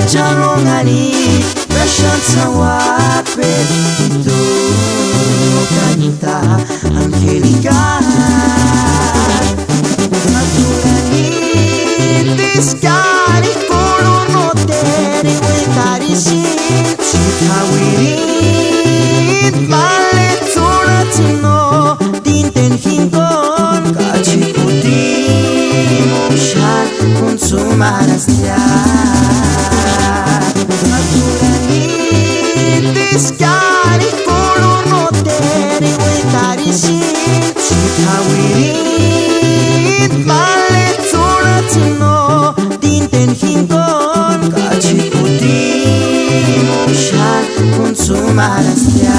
Cialongani lascianza wapet itu kanita angelica naturani tiscari colono tere guetari sit tawirit vale tsuratsuno dinten hingon kachi puti moshan consumarastia Tiscari colono tere guetari sit tawirit vale tsuratsuno dinten hingon kachi puti moshan consumarastia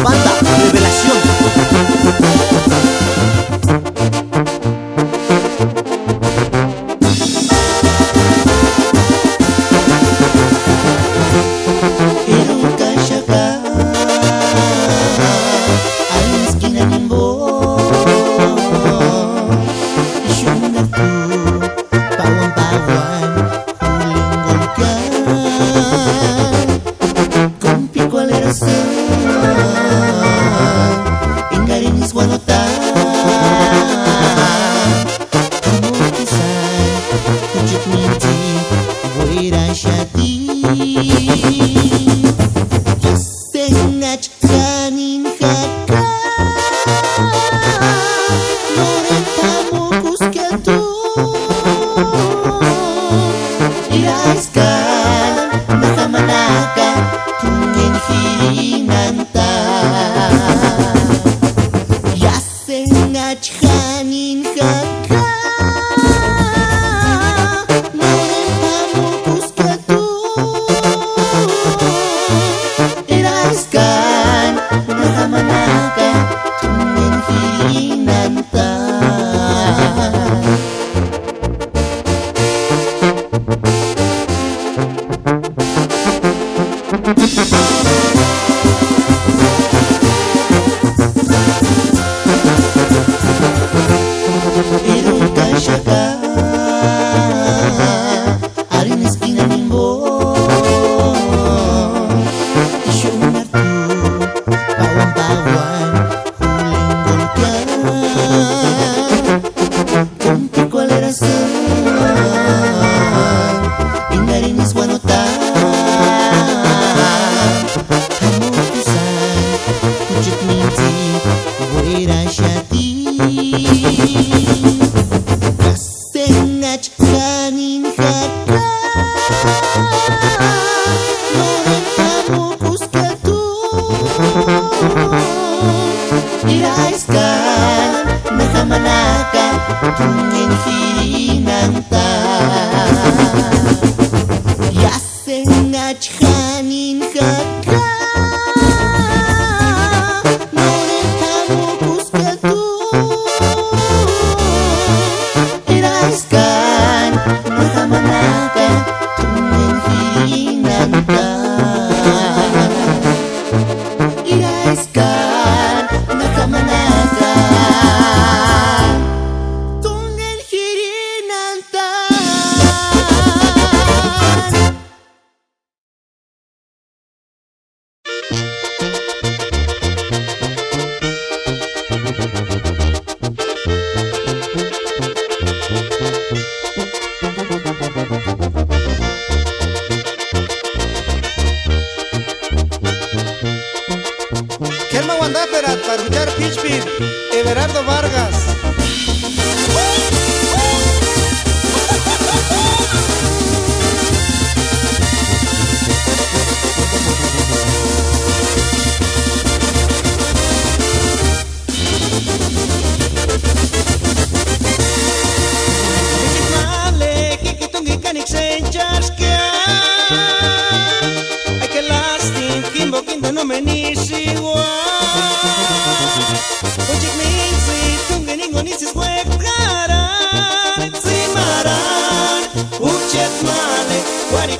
Banda Revelación.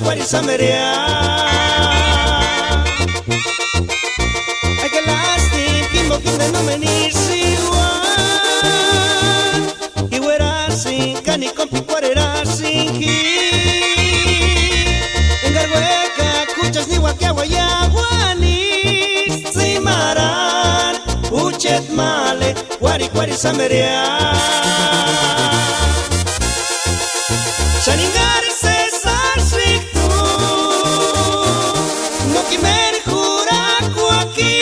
kwari sameria. Ay que lastim kimbo kinda no menir siwan. Iwera sin kani kompi kwarera sin ki. Engargueca kuchas ni wakiawayawani. Simaran uchet male kwari sameria. Shaningari Cesar Sriktu no kimeri juraku aquí.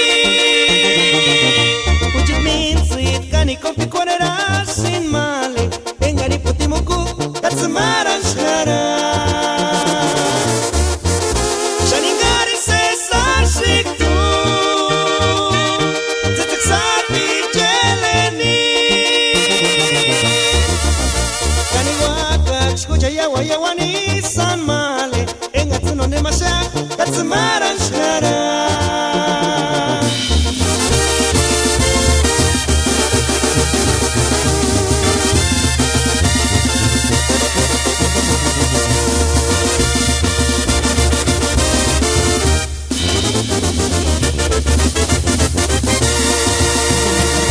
Uchit minzit kani kompi kwarera sin male. Engari putimuku katsumara shara. Shaningari Cesar Sriktu zeteksapi jeleni. Escucha yawani san male engatsuno ne masha katsumaran shara.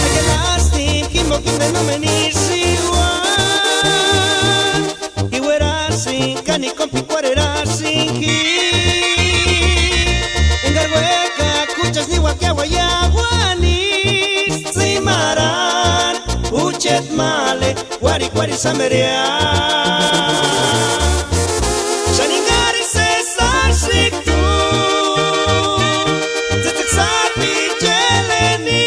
Ay que lastim kimbo kinda no menir siwan. Kani kompi kwarera sin ki. Engargueca kuchas ni wakiawayawani. Simaran uchet male kwari sameria. Shaningari Cesar Sriktu zeteksapi jeleni.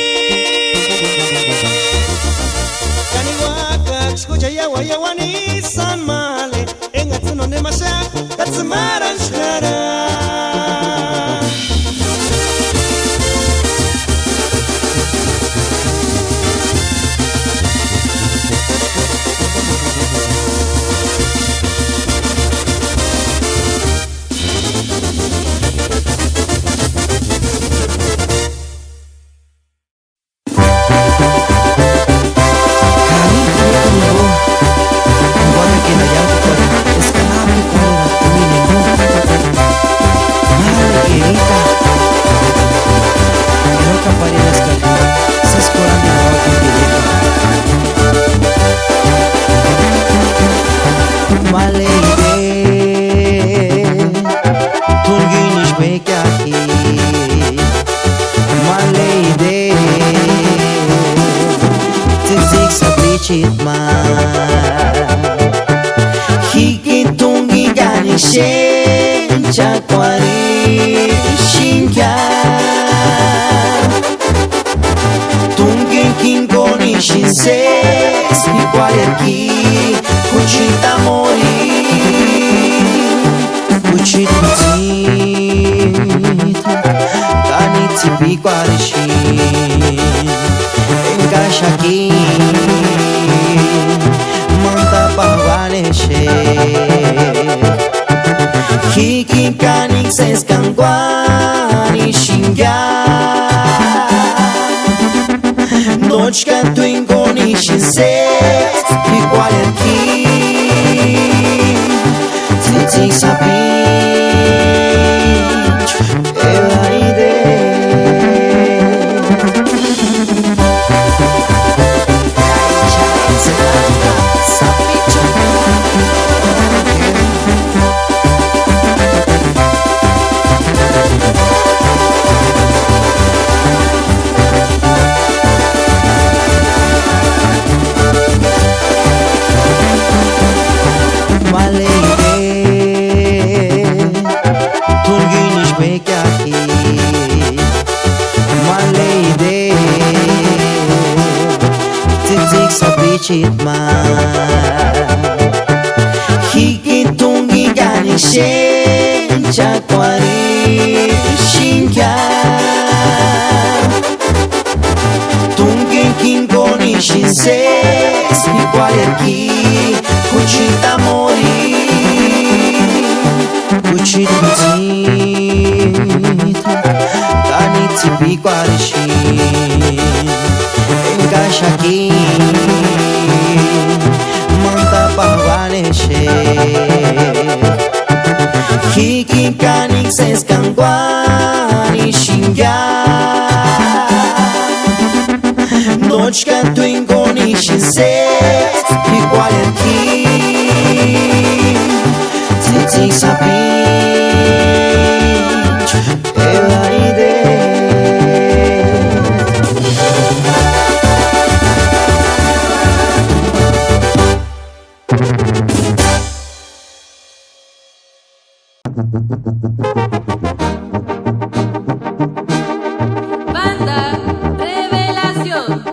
Kani waka escucha yawani san male engatsuno ne masha katsumaran shara. Hikitungi gani shencha kwari shinka. Tungi kinkoni shinses ni kwari aquí kuchita mori. Kuchita tit gani tipi kwari shin encasha aquí. Hiki kanik ses kangwani shinga. Nochka twingoni shinses igual aquí. Titi sapinch ela idea. Hikitungi gani shencha kwari shinka. Tungi kinkoni shinses igual aquí kuchita mori. Kuchita tit gani tipi kwari shin encasha aquí. Banda Revelación.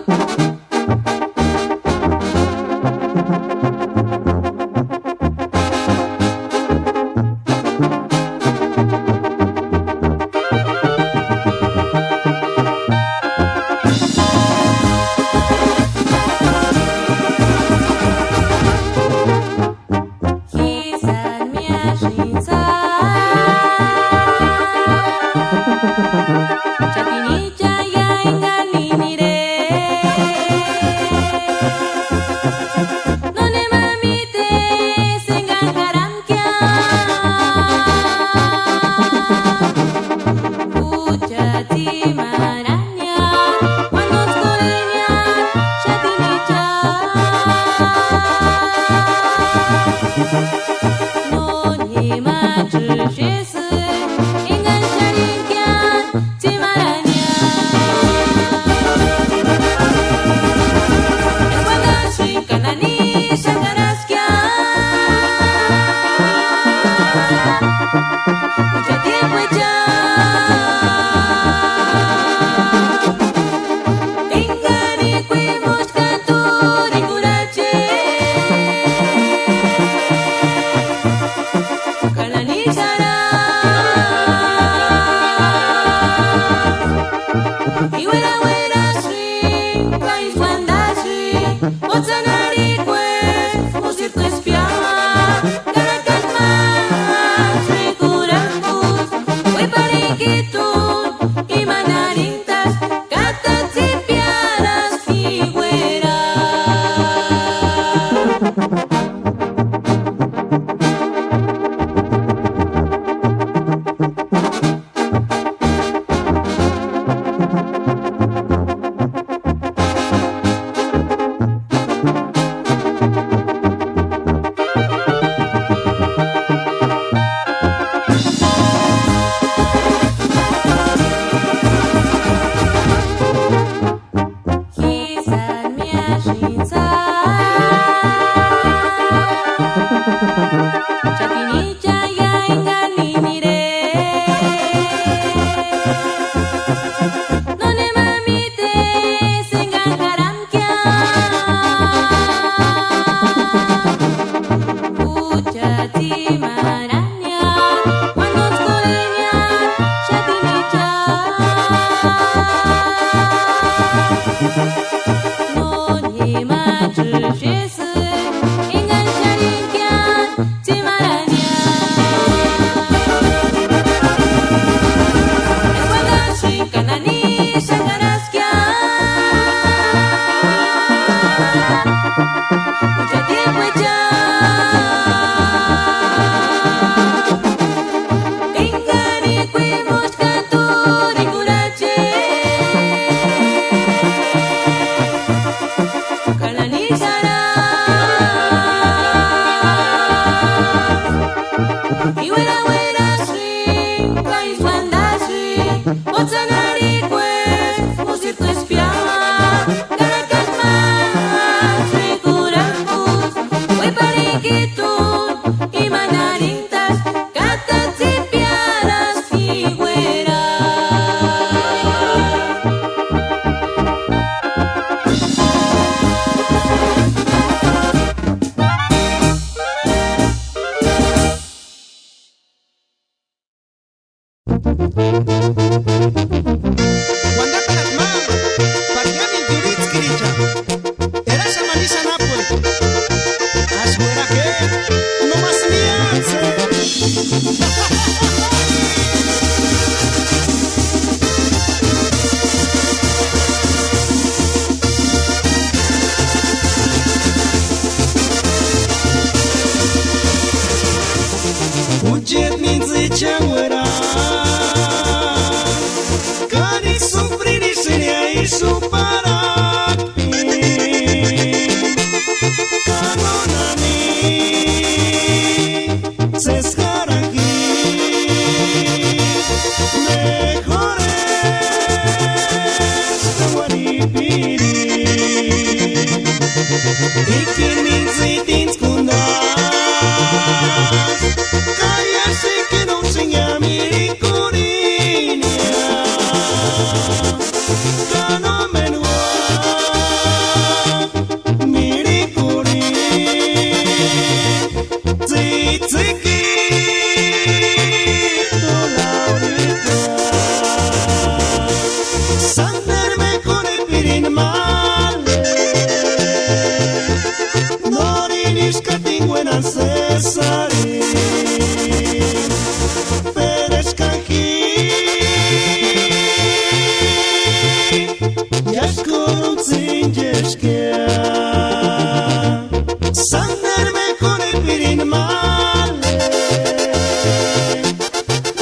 pirin male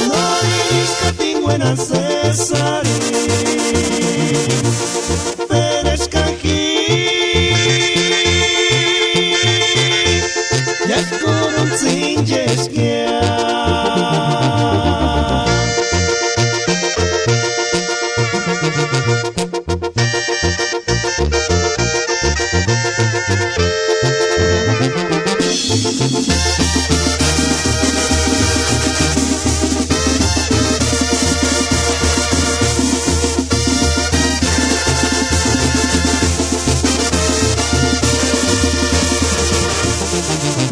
Norinis katingwena Cesari Pereshkahi Yakurun tsinjeskia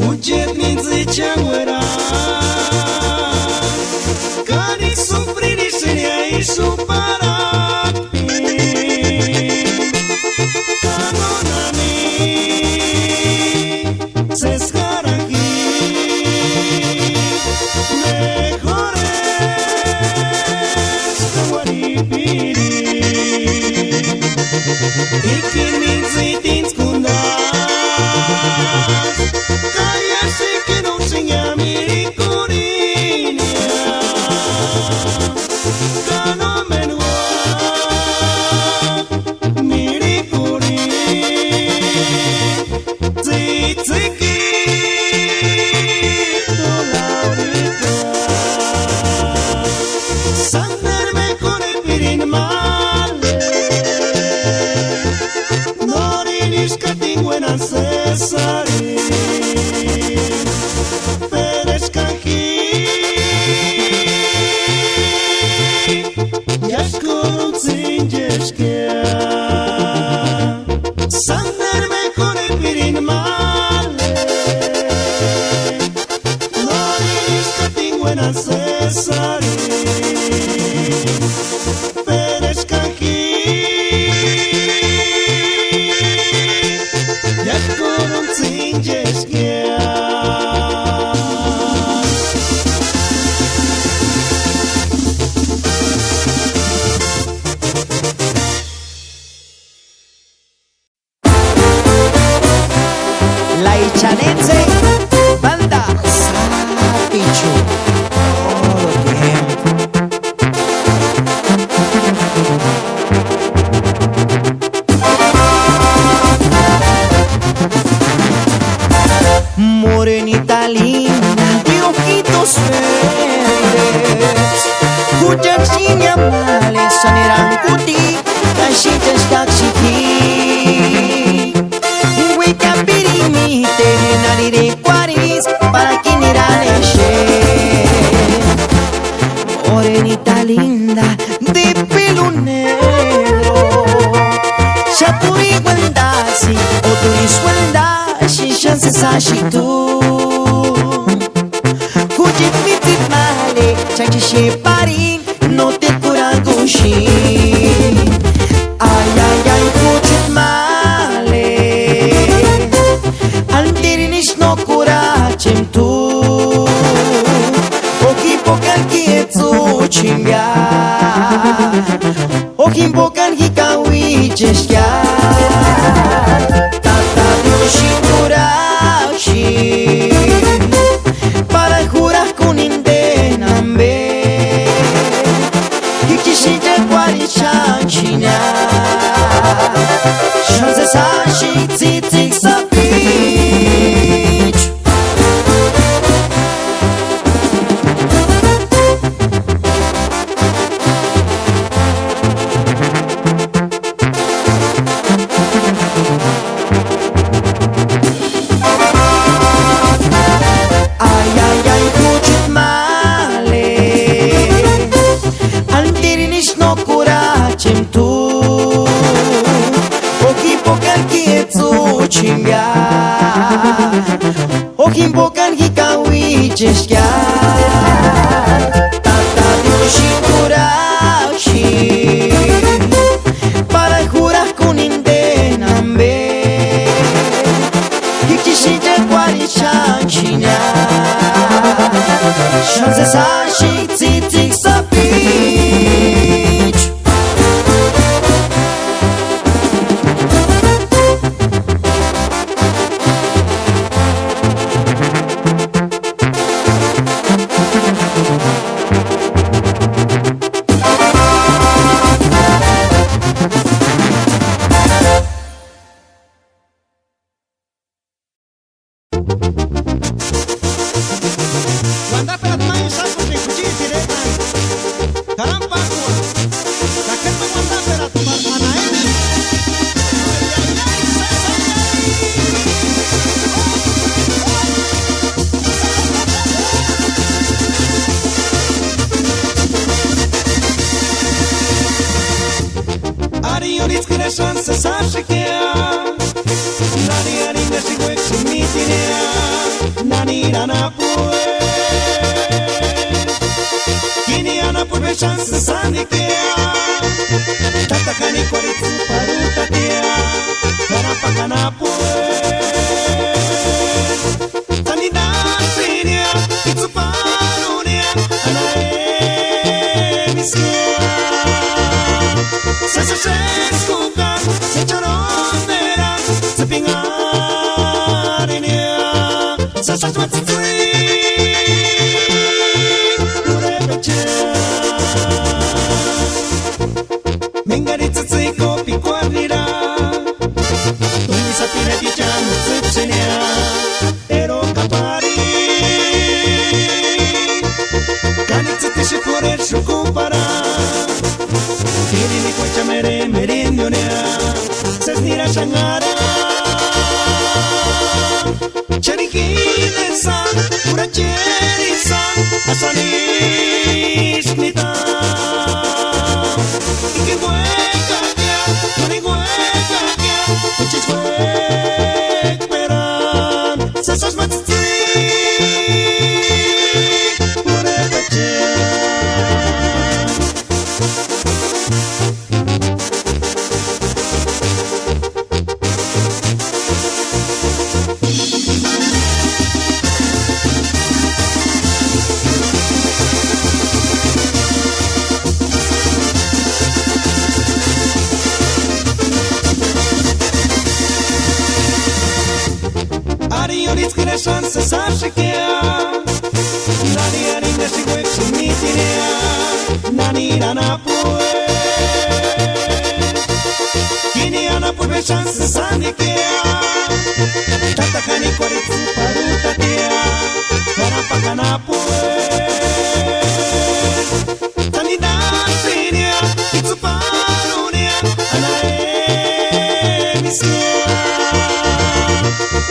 Ujet mi zichanguera Kani sufriri seria y suparati Kanonani Seskaraki Mejores Kawaripiri Ikini zitin skunda Kaya sikin usinya mirikurinia Kano menua mirikuri Zitsiki dolaurita Sander me kore pirin male Norinis katingwena Cesari Pereshkahi Yashkurun tsinjeskia Sander me kore pirin male Norinis katingwena Cesari Pereshkahi Yashkurun tsinjeskia La Ichanense Banda Sapichu todo tiempo. Morenita linda de ojitos verdes Kuchachinya male soneran kuti Kashitas taksiki Weka pirimite narire cuaris Para quien irá leche Morenita linda de pelo negro Chapuri guandasi Oturis guandasi Chance sashi tu Kujit mitit male Chachi sheparin No te kuragushi Ay ay ay kujit male Altirinis no kurachem tu Oki pokan kietsu chinga Oki pokan hikawi jeshya Tata yoshi kurashi Para jurar con intenambe Hikishite kwari chanchina Shanse sashi tzitzig sapich Ay ay ay kuchit male Altirinis no kurachem tu Oki pokan kietsu chinga Oki pokan hikawi jeshya Tata yoshi kurashi Para jurar con intenambe Hikishite kwari chanchina Shanse sashi tzitzig sapich șansă să așichea Nani aringa și guec și mitinea Nani rana pue Kini ana purve șansă să andichea Tata cani coarițu paruta tea Carapa cana pue Tani da finia Itzu parunia Ana emisia Să se șescuca Se ciorondera Să pingarinea Să șași mă țățui Ure pe cea Mengari țățui copii coarnira Unii să pire viceanu țăcenea Ero capari Cani țăti și floreri și cumpara Tirini coicia mere merindionea Sesnira shangara Cherikine san Pura cheri san Asanish nita Iki hueca kya Tuni hueca kya Uchis hueca peran Sasas matzitzi Pura pachea Arioniț-crea șansă să așichea Nani aringa și guec și mitinea Nani rana pue Kini ana purve șansă să andichea Tata cani coarițu paruta tea Carapa cana pue Tani da finia Itzu parunia Ana emisia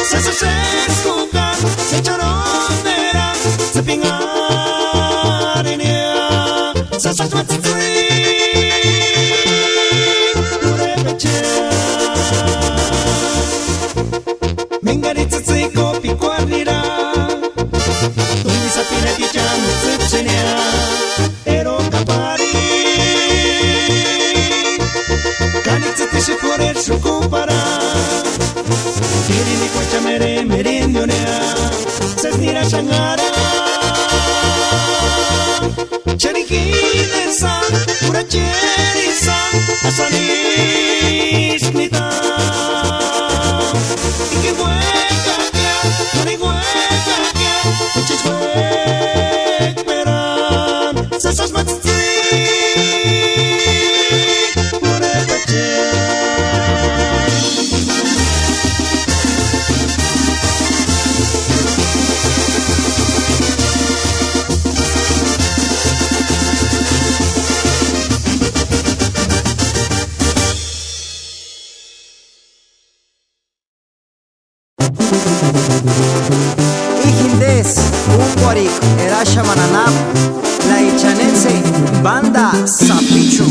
Să se șescuca, se ciorondera Să pingarinea Să șași mă țățui Ure pe cea Mengari țățui copii coarnira Unii să pire viceanu țăcenea Ero capari Cani țăti și floreri și cumpara Tirini coicia mere merindionea Sesnira shangara Cherikine san Pura cheri san Asanish nita Iki hueca kya Tuni hueca kya Uchis hueca peran Sasas matzitzi Pura pachea Ihindes, Unguaric, Erasha Mananap, La Ichanense, Banda Sapichu.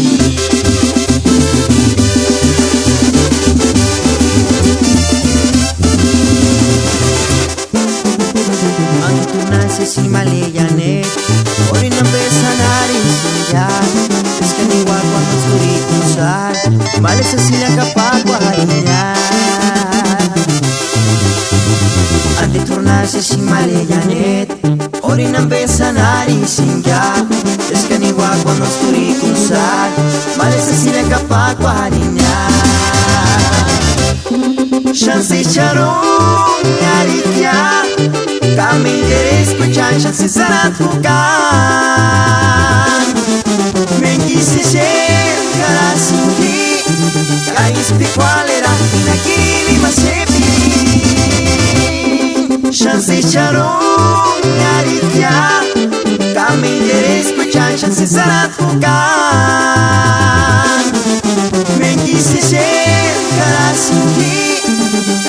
Antunase si maleyanet, Orina besanari sinjar, Escaniwa cuando escuritusar, Vale Cecilia capagua hariñar. Ante tornarse sin maleyanet Orinan besanari sin ya Escaniwa cuando escuritusar Vale Cecilia capagua hariñar Chance charon yarikia Kami deres kuchan chance sarat fukan Mengisi shen karasinki Kais piqualera Inakili masepi Chance charon yarikia Kami deres kuchan chance sarat fukan Mengisi shen karasinki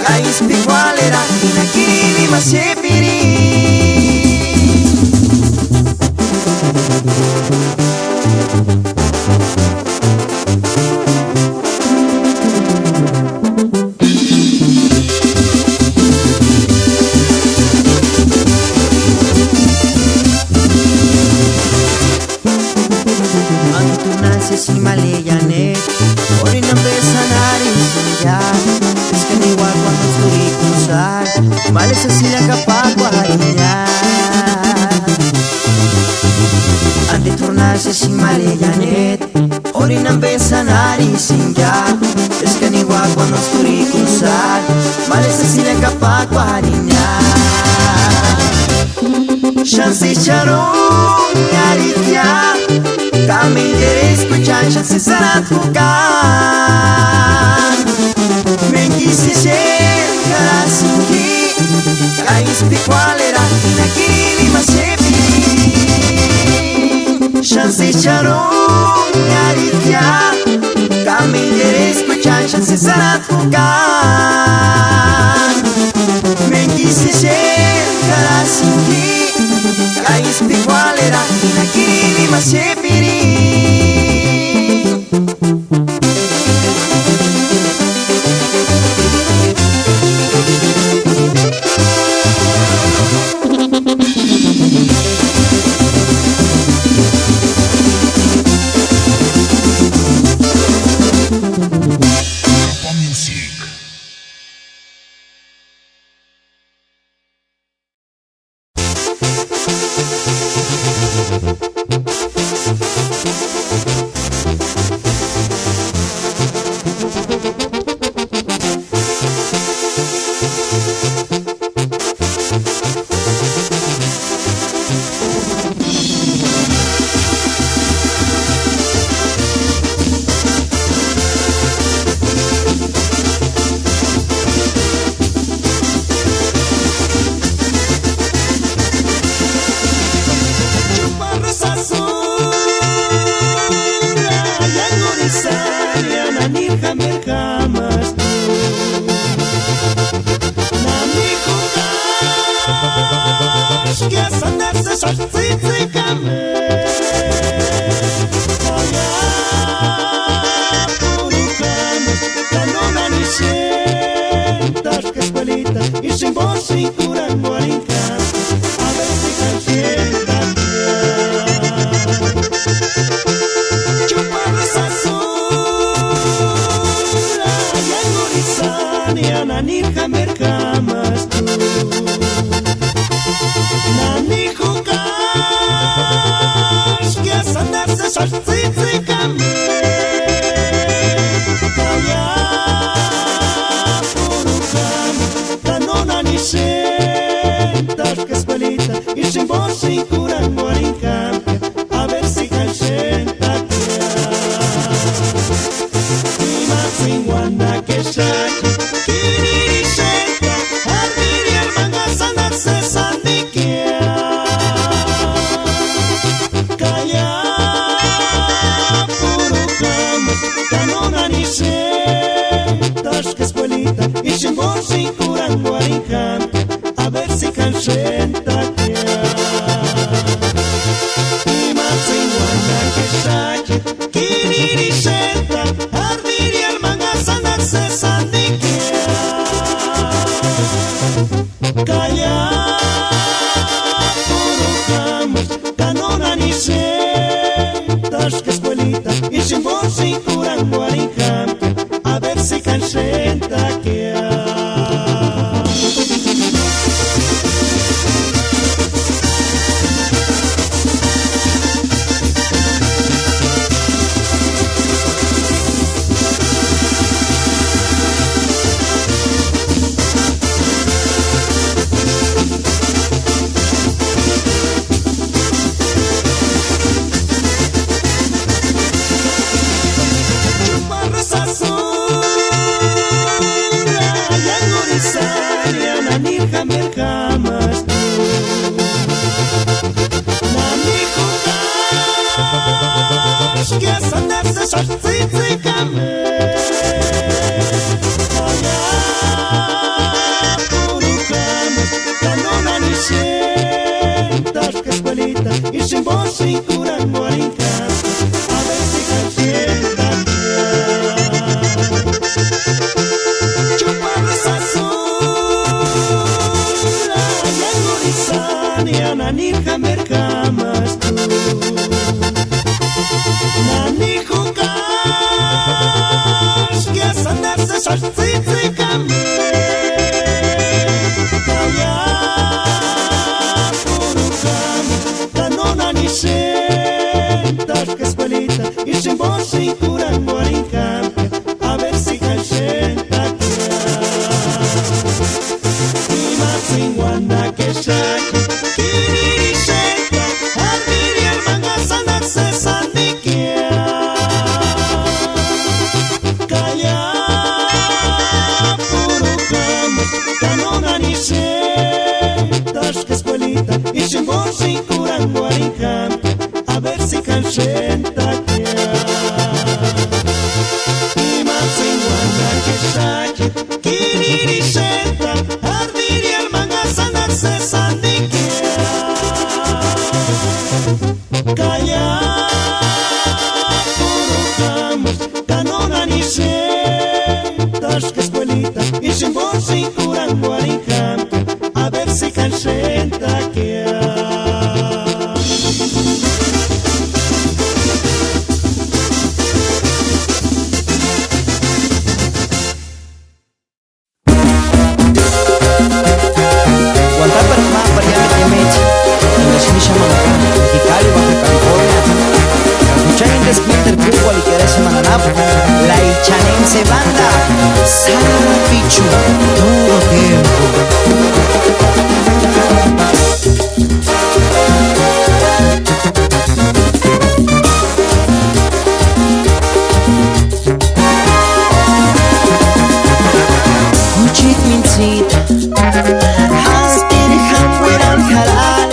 Kais piqualera Inakili masepi simale yanet Ori nang besanari sinja Iskan iwa kwa nusturi kusar Male sa sila kapagwa harinya Ante tornar sa simale yanet Ori nang besanari sinja Iskan iwa kwa nusturi kusar Male sa sila kapagwa harinya Chance charon yaritya Kami interes escuchar chances sanat bukan Mengisi shen karasuki Kais pikwalera inakili masepi Chance charon yaritya Kami interes escuchar chances sanat bukan Mengisi shen karasuki Kais pikwalera inakili masepiri Nani juka que escuelita y chimbo shinkuran guarinka a ver si calcenta y más en guanda que shaki kiri shenta admiri el manga sana se sandiquea calla puro jamo canona ni shentas que escuelita y chimbo shinkuran guarinka a ver si calcenta y más en guanda que shaki kiri shenta admiri el manga sana se sandiquea calla puro jamo canona ni shentas que escuelita y chimbo shinkuran guarinka a ver si calcenta la ichanense banda Salapichu, todo tiempo. Kuchit minsit Hastir hamweran halal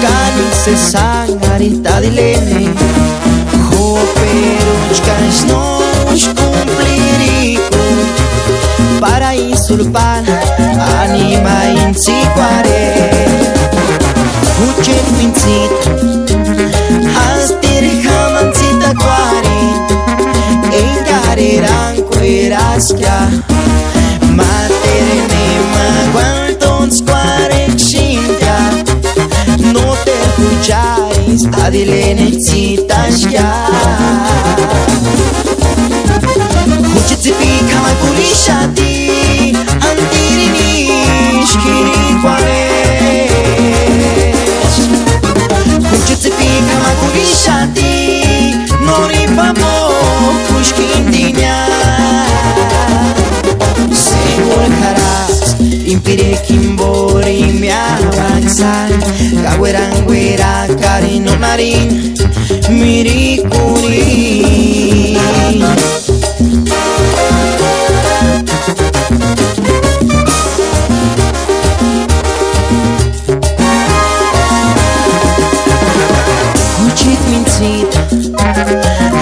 Kani se sangarita dilene Peruchkas nos cumplirico para insulpar anima in siquare Ucet minsit Hastir hamansita quari Engariran queraskia Materne maguantons quare xintia No te escucharis adilene citashkia Kuchitzipi kamakulishati Antirinish kirikwaresh Kuchitzipi kamakulishati Noripamo kushkindinya Segurkarás impire kimbori mi avanzar Kaweranguera karino marin mirikuri Kuchit minsit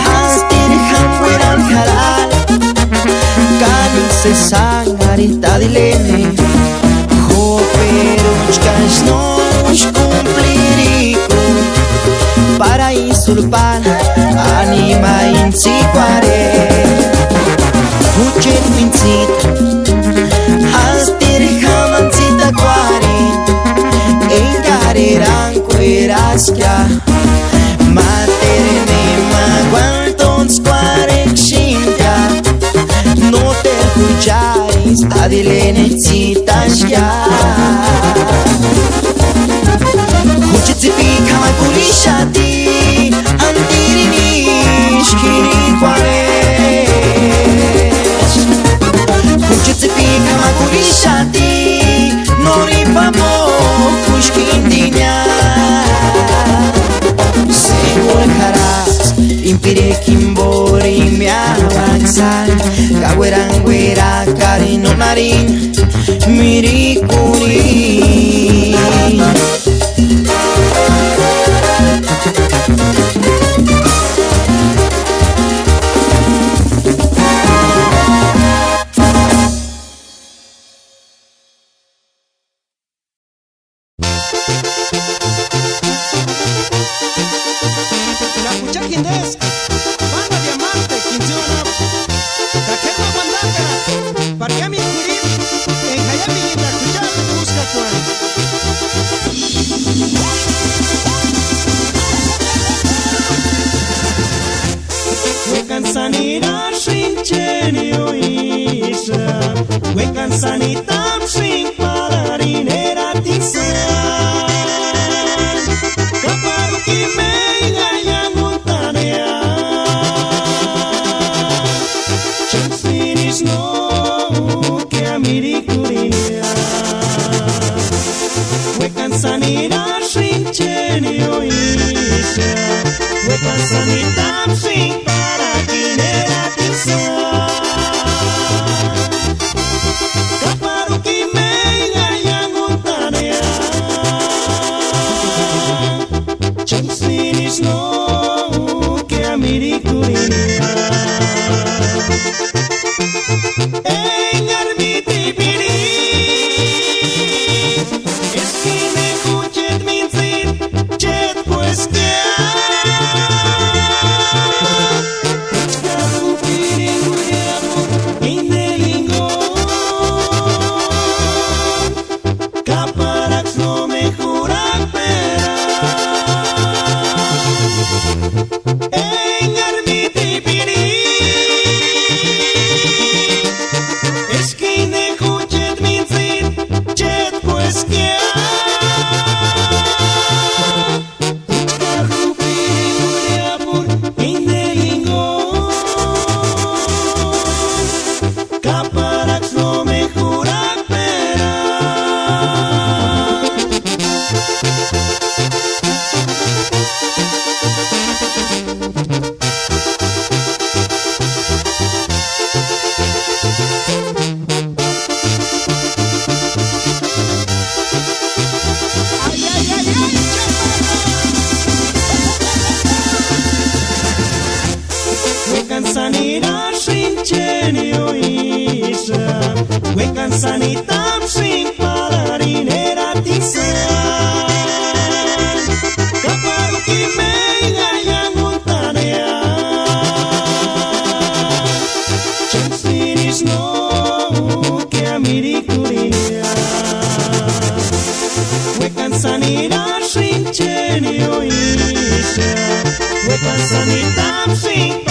Hastir hamweran halal Kani se sangarita dilene Peruchkas nos cumplirico para insulpar anima in siquare Ucet minsit Hastir hamansita quari Engariran queraskia Materne maguantons quare xintia No te escucharis adilene citashkia Kuchitzipi kamakulishati Antirinish kirikwaresh Kuchitzipi kamakulishati Noripamo kushkindinya Segurkarás impire kimbori mi avanzar Kaweranguera karino marin mirikuri La pucha quien des, banda diamante, quinceona, taqueta guandácara, parquea mi curir, en Hayabi y la cucha te busca cuán. Huecan sanira shincherio isha, huecan sanitam shin pararinera tisa. Kaparuki me engañan sanira shrincheni oisha Weka sanitam shrink para kinera tisa Kaparu kimeiga yanguntarea Chansinish no ke amirikurinia Sanira shrincheni oisha Wekan sanitam shrink palarinera tisa Kaparu kimeiga yanguntarea Chansinish no ke amirikurinia Wekan sanira shrincheni oisha Wekan sanitam shrink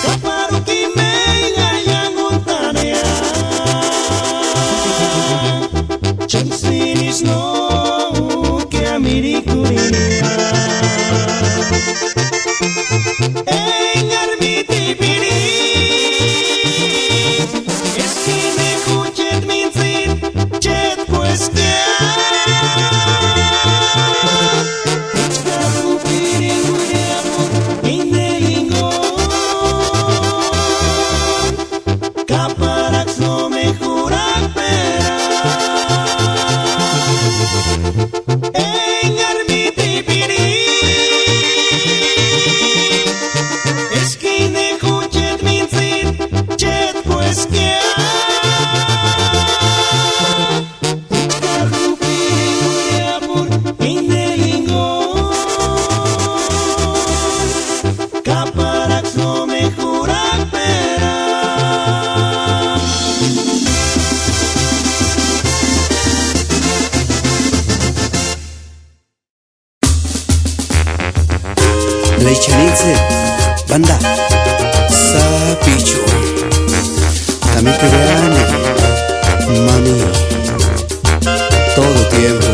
Kaparu kimeiga yanguntarea Chansinish no ke amirikurinia Engarmiti piri Eskine kuchet minzit Chet puestia Leichenitze, banda, sapicho, también te veane, mami, todo tiempo.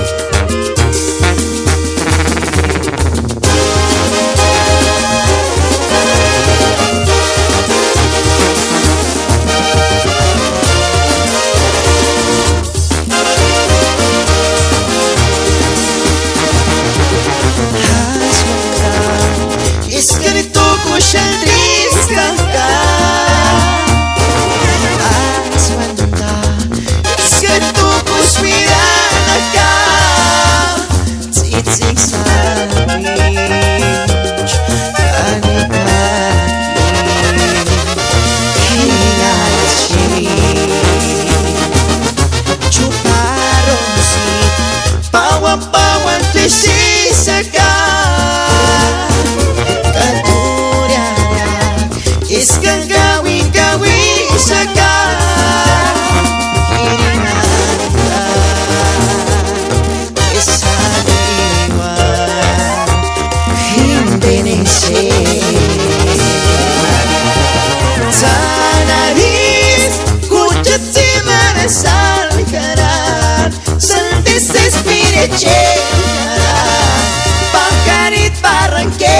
Pangkarit Barangke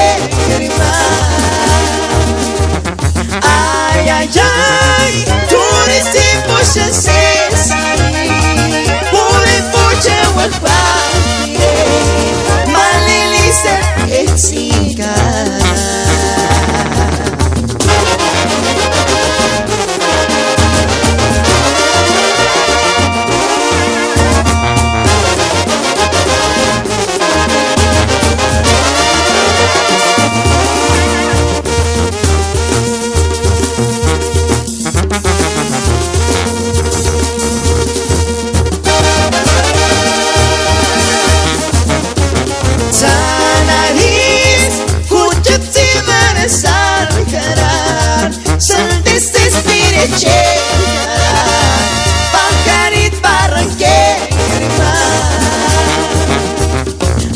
Ay, ay, ay, turis tipos puxa sesari Puri puxa walpare Malilisa etsikana Pajarit barranquera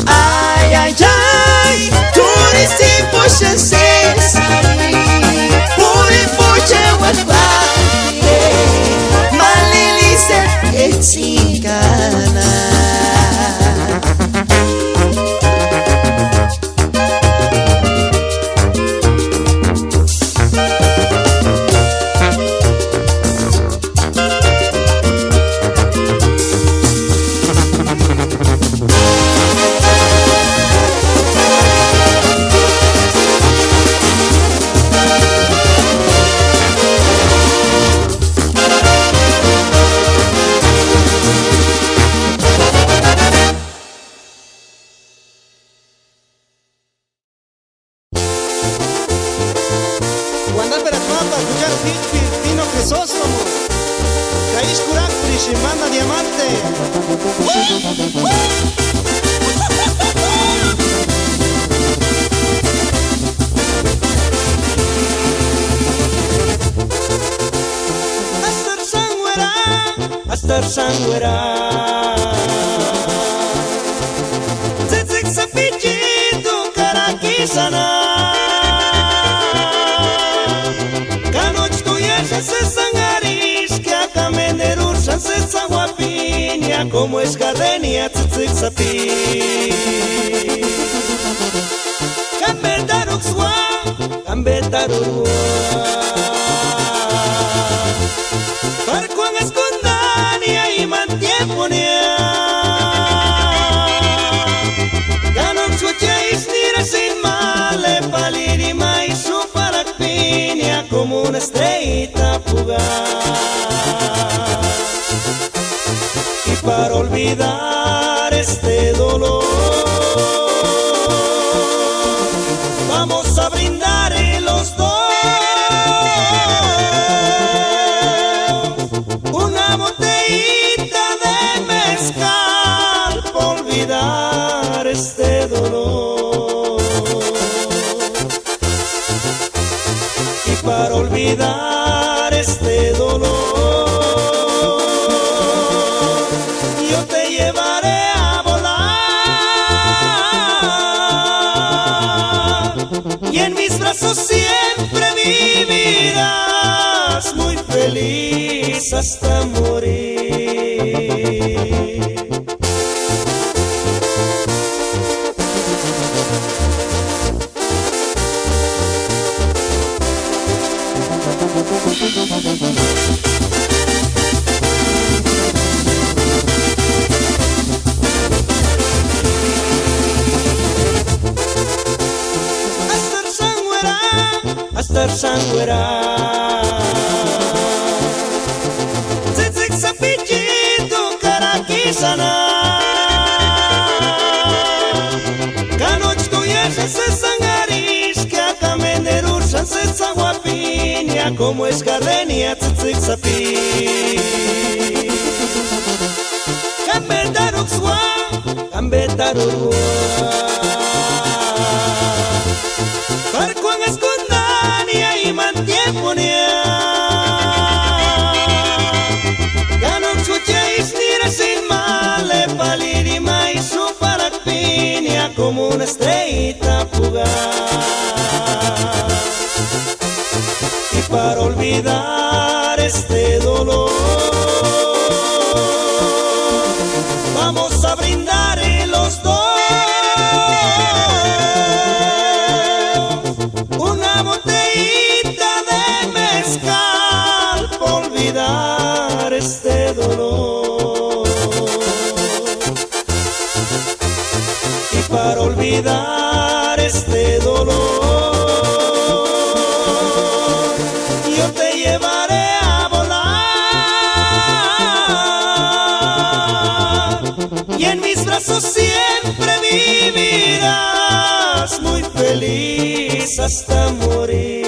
Ay, ay, ay Turisti puxa sesari Puri puxa walpare Malilisa etsikana Banda Diamante. Astar sangwera Tzitzik sapichito karaki sana Kanoch tuyasha se sangaris que acá menderusha se sanguapiña como es gardenia tzitzik sapi Kambetarukzwa Kambetarukzwa Parkuan escondania y mantieponia Ganon sucheis nira sin male palirima y su parakpinia como una estrellita fugaz Y para olvidar este dolor Vamos a brindar los dos Una botellita de mezcal por olvidar este dolor Y para olvidar este dolor yo te llevaré a volar Y en mis brazos siempre vivirás muy feliz hasta morir Astar sangwera Tzitzik sapichito karaki sana Kanoch tuyasha se sangaris que acá menderusha se sanguapiña como es gardenia tzitzik sapi Kambetarukzwa Kambetarukzwa Parkuan escondania y mantieponia Ganon sucheis nira sin male palirima y su parakpinia como una estrellita fugaz Y para olvidar este dolor Vamos a brindar los dos olvidar este dolor, y para olvidar este dolor, yo te llevaré a volar, y en mis brazos siempre vivirás, muy feliz hasta morir.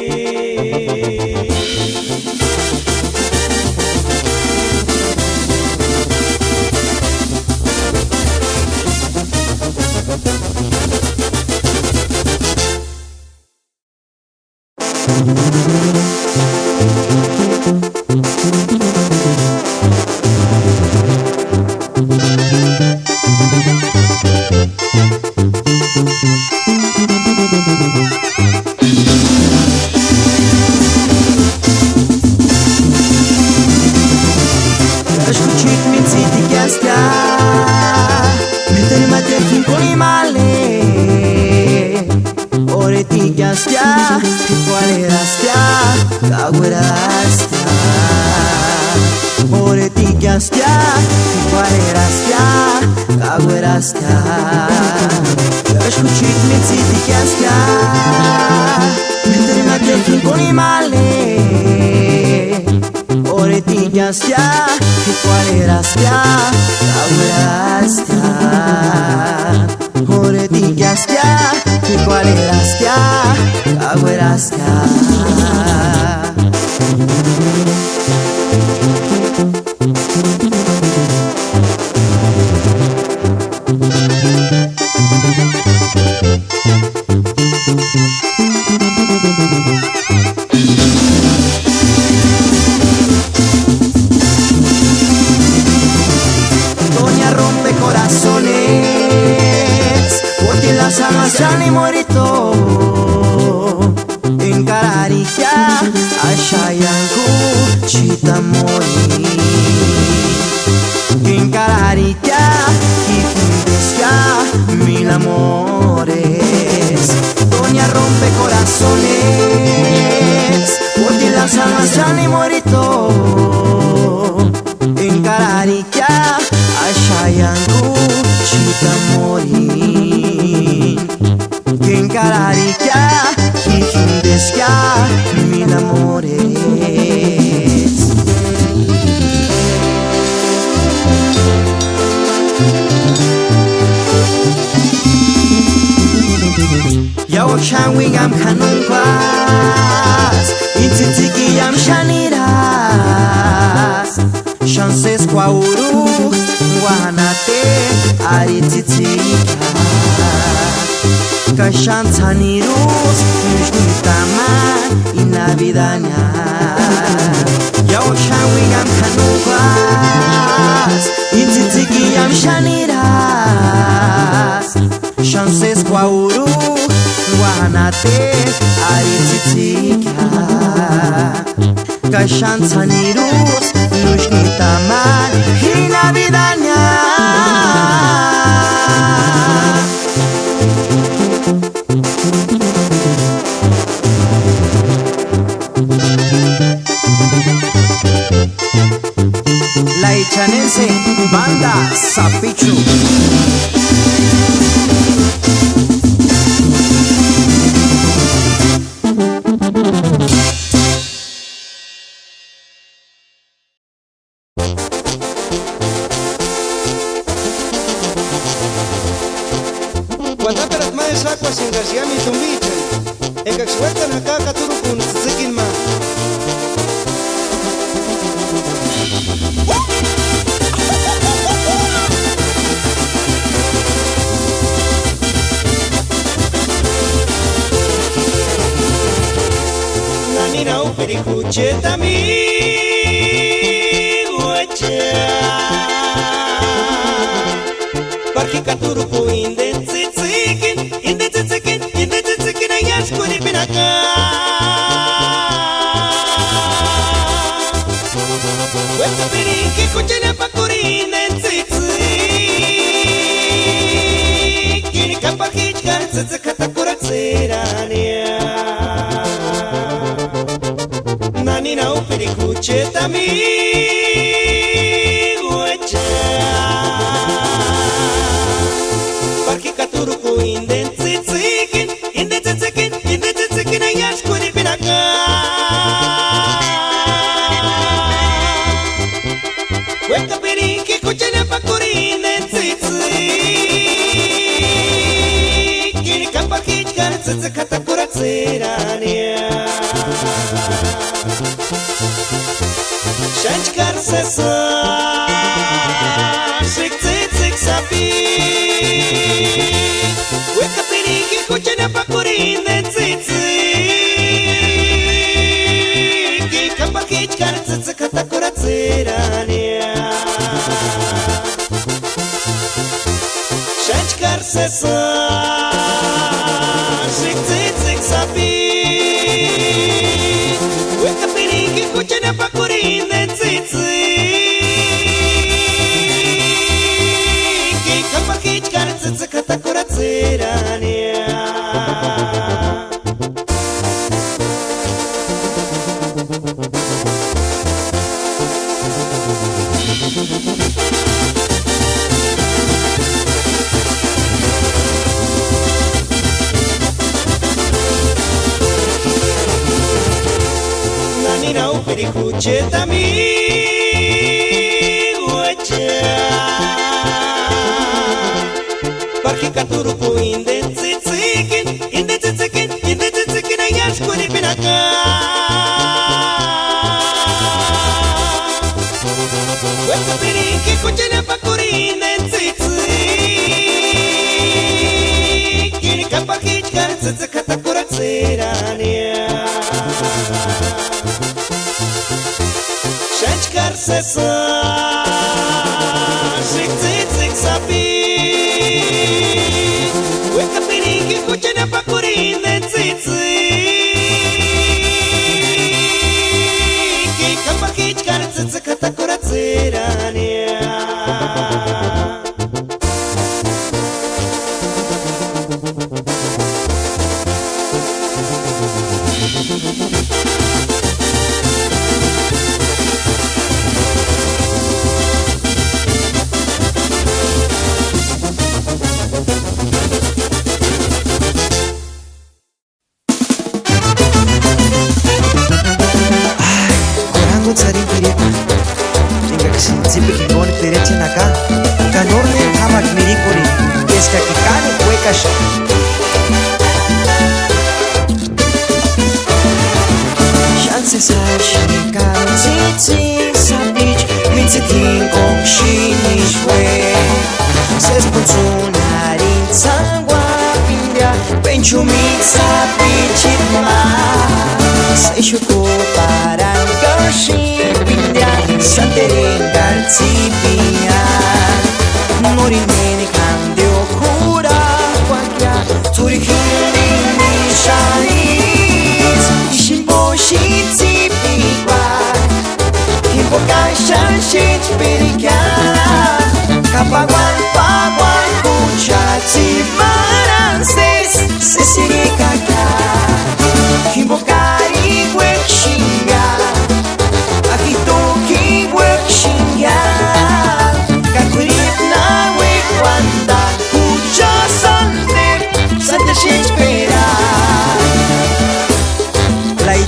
Escuchit mințiti astea, Meteri materkin poni male, Oreti astea, Quale astea, Cagura astea, Oreti astea, Quale astea, Cagura astea. Escuchit mințiti astea, Meteri materkin poni male, Oreti astea, qual era stia, qual stia, ore di stia, qual era stia, qual era stia. Sani morito en Cararica, Ashayanku chita mori en Cararica, Kikindesca mil amores. Doña rompe corazones, porque las almas Sani morito en Cararica, Ashayanku chita mori. En Cararica, Kikindesca, mil amores. Yaw shawingam kanungwas, Itzitzikiyam shaniras, Chances kwauru, Wanate, Aritzitsika. Kashantzanirus, Nushnitaman, Inavidanya. Yaw shawingam kanungwas, Itzitzikiyam shaniras, Chances kwauru, Wanate, Aritzitsika. Kashantzanirus, Nushnitaman, Inavidanya. La Ichanense, Banda Zapichu. Cuando peras más agua sin García mi tumbicha, en que sueltan acá Caturu con Tzikin ma. Nanina upericucheta mi huecha, Parque Caturu con Indetzikin ayashkuni pinaka. Cuenta pirinki kuchene pakurina en tzitzik, Kini kapakichkan tzitzikata kuratzirania. Nanina upirikucheta mi Hueca perinki kuchana pakurine tsitsi Kini kapar kichkar tsitsi kata kuratsirania Shanchkar sesa Shik tsitsik sabi Hueca perinki kuchana pakurine tsitsi Kini kapar kichkar tsitsi kata kuratsirania Shanchkar sesa Shik tsitsik sabi Hueca perinki kuchana pakurine tsitsi Ki kapar kichkar tsitsi kata kuratsirania Nina upiri kucheta mi uecha Parki katuru ku indentsitsikin ayash kuni pinaka Weka pirinki kuchena pakuri indentsitsikin Kapar kichkar tsitsi kata kuratsirania Shanchkar sesa Shik tsitsik sabi Hueca perinki kuchana pakurine tsitsi Ki kapar kichkar tsitsi kata kuratsirania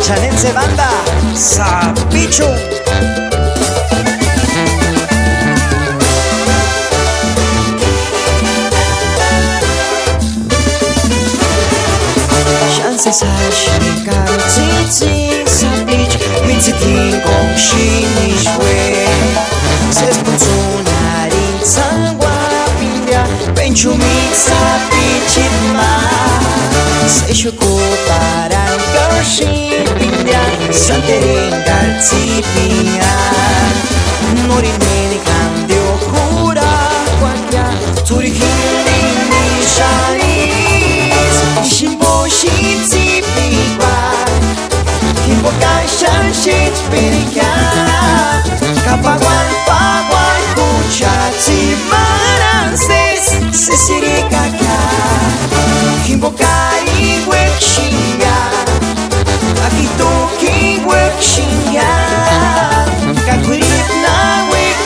Chanense banda, Sapichu. Chance sashikaro tsitsi sapich Mitzitin kong shinishwe Ses punzunarin sangwa pindia Penchu mitsapichit ma Seishu kuparan gershi Santerin galzipia Norin meni cambio cura Quaglia Turihini nishanis Ishimbo shitzipi kwa Kimbo kashan shitpirika Kapaguan paguan kuchati maranses Sesirikaka Kimbo kari wekshinga Akito ki wekshinga Kakurip na wek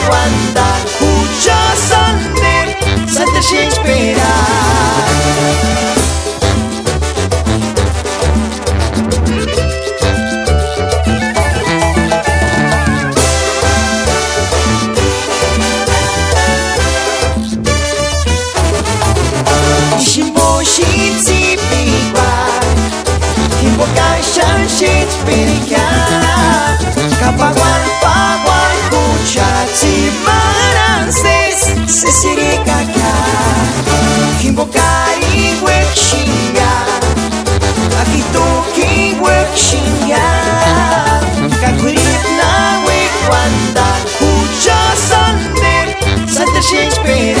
deixa esperar.